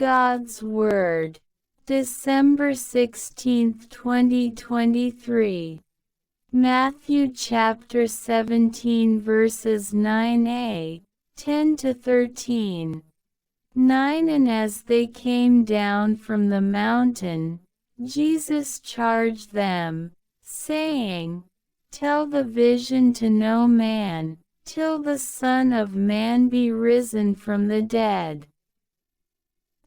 God's Word. December 16, 2023. Matthew chapter 17 verses 9a, 10-13. 9. And as they came down from the mountain, Jesus charged them, saying, Tell the vision to no man, till the Son of Man be risen from the dead.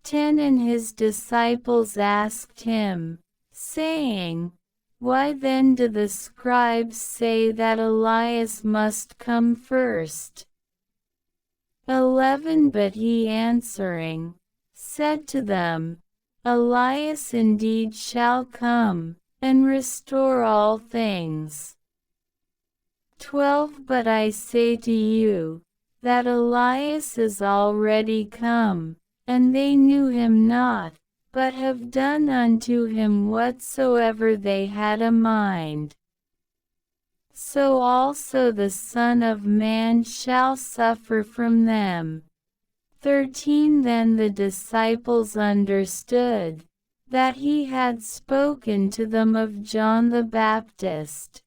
10. And his disciples asked him, saying, Why then do the scribes say that Elias must come first? 11. But he answering, said to them, Elias indeed shall come, and restore all things. 12. But I say to you, that Elias is already come, and they knew him not, but have done unto him whatsoever they had a mind. So also the Son of Man shall suffer from them. 13. Then the disciples understood, that he had spoken to them of John the Baptist.